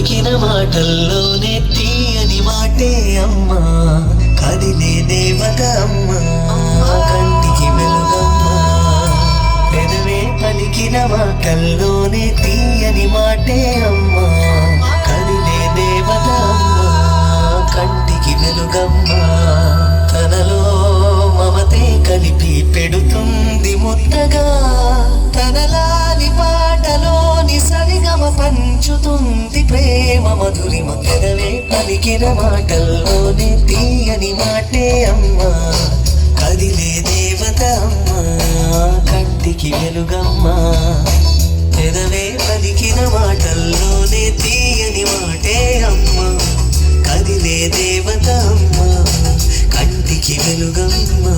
పలికిన మాటల్లోనే తీయని మాటే అమ్మా, కదిలే దేవత అమ్మా, కంటికి వెలుగమ్మా. పెదవే పలికిన మాటల్లోనే తీయని మాటే అమ్మా, కదిలే దేవత అమ్మా, కంటికి వెలుగమ్మా. తనలో మమతే కలిపి పెడుతుంది ముద్దగా, తనలాలి పాటలోని సరిగమ పంచుతుంది ప్రేమ మధురిమ. పెదవే పలికిన మాటల్లోనే తీయని మాటే అమ్మా, కదిలే దేవత అమ్మా, కంటికి వెలుగమ్మా. పెదవే పలికిన మాటల్లోనే తీయని మాటే అమ్మా, కదిలే దేవత అమ్మా, కంటికి వెలుగమ్మా.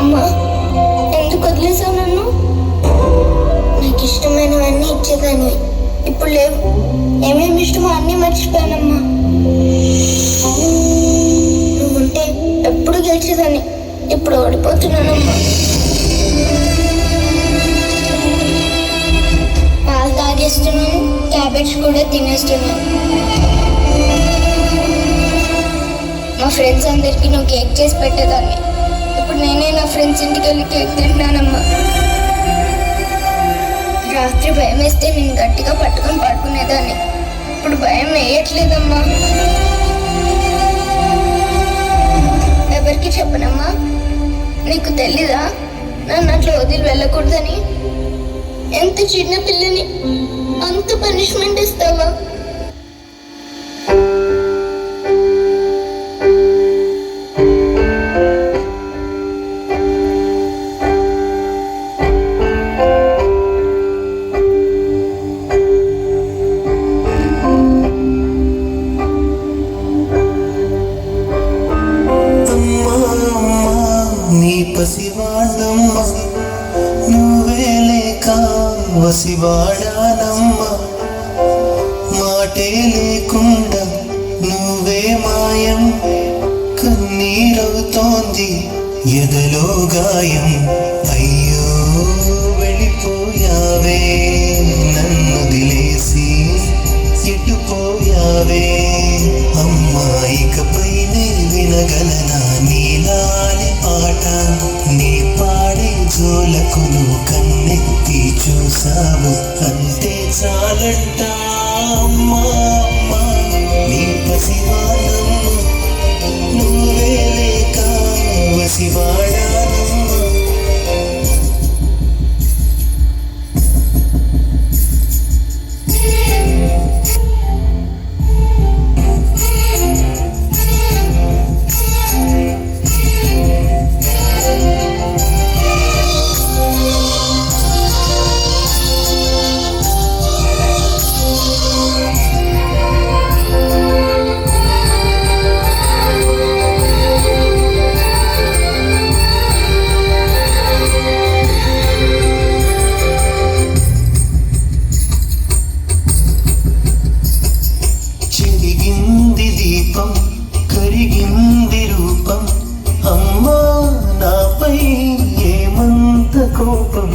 అమ్మా, ఎందుకు వదిలేసావు నన్ను? నాకు ఇష్టమైనవన్నీ ఇచ్చేదాన్ని, ఇప్పుడు లేవు. ఏమేమి ఇష్టమో అన్నీ మర్చిపోయానమ్మా. నువ్వుంటే ఎప్పుడు గెలిచేదాన్ని, ఇప్పుడు ఓడిపోతున్నానమ్మా. పాలు తాగేస్తున్నాను, క్యాబేజ్ కూడా తినేస్తున్నాను. మా ఫ్రెండ్స్ అందరికీ నువ్వు కేక్ చేసి పెట్టేదాన్ని, ఇప్పుడు నేనే నా ఫ్రెండ్స్ ఇంటికి వెళ్ళి కేక్ తింటున్నానమ్మా. రాత్రి భయం వేస్తే నేను గట్టిగా పట్టుకొని పడుకునేదాన్ని, ఇప్పుడు భయం వేయట్లేదమ్మా. ఎవరికి చెప్పనమ్మా? నీకు తెలీదా నన్ను అట్లా వదిలి వెళ్ళకూడదని? ఎంత చిన్న పిల్లని అంత పనిష్మెంట్ ఇస్తావా? నీ పసివాడమ్మా, నువ్వే లేక వసివాడానమ్మా. మాటే లేకుండా నువ్వే మాయం, కన్నీరవుతోంది ఎదలో గాయం. అయ్యో వెళ్ళిపోయావే, నన్ను దిలేసి ఎట్టుపోయావే. అమ్మా ఇకపై నే వినగలనా నీలాలి పాట? నీ పాడే జోలకు నువ్వు కన్నెత్తి చూసావు, అంతే చాలంట. అమ్మా అమ్మా, నీ పసివాడమ్మా, నువ్వే లేక వసివాడానమ్మా. చెరిగింది దీపం, కరిగింది రూపం, అమ్మా నాపై ఏమంత కోపం,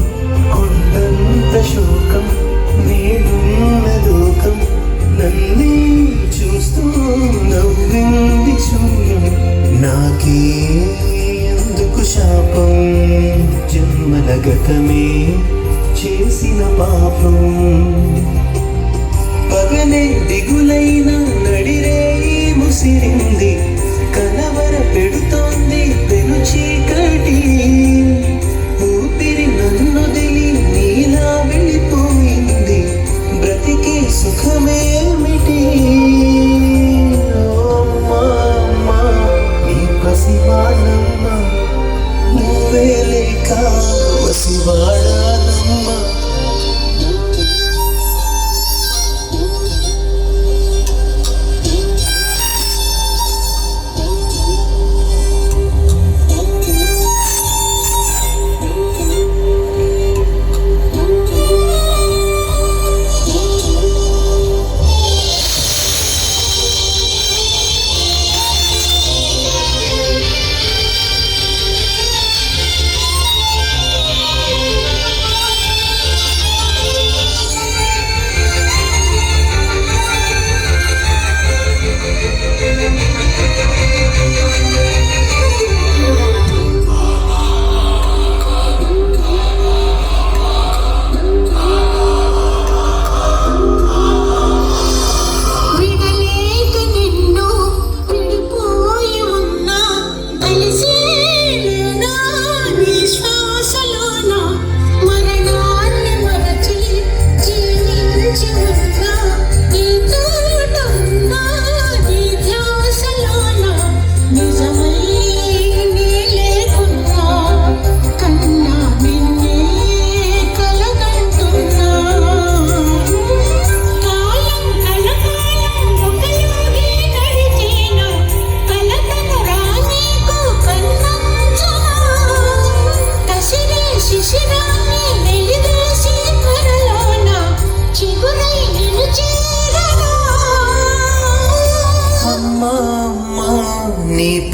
కొండంత శోకం, నేనున్న లోకం, నన్నే చూస్తూ నవ్వింది శూన్యం. నాకే ఎందుకు శాపం, జన్మల గతమే చేసిన పాపం. పగలే దిగులైన నడిరే ముసిరింది, కలవర పెడుతోంది పెను చీకటి. ఊపిరి నన్ను దిలి నీలా వెళ్ళిపోయింది, బ్రతికే సుఖమేమిటి? అమ్మా అమ్మా, నీ పసివాడమ్మా, నువ్వే లేక వసివాడానమ్మా.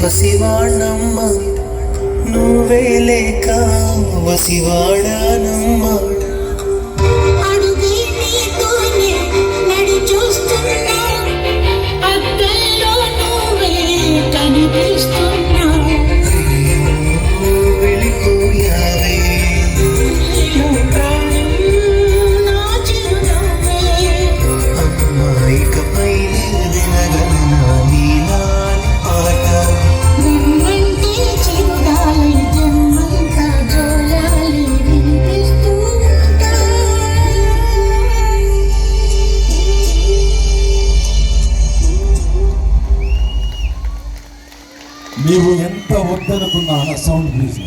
పసివాణమ్మ నువ్వే లేక వసివాడానమ్మ. అడుగే నీతోనే నడి చూస్తున్నా, అద్దంలో నువ్వే కనిపిస్తున్నా. వెళ్ళిపోయావే నీలో ప్రాణం నా చిరునవ్వే. అమ్మాయికపై వినగలనా నీలాలి పాట. నిన్నంటే చిరుగాలి జన్మంతా జోలాలి వినిపిస్తూ ఉంటా. నీవు ఎంత వద్దనుకున్నా సౌండ్ ప్లీజ్.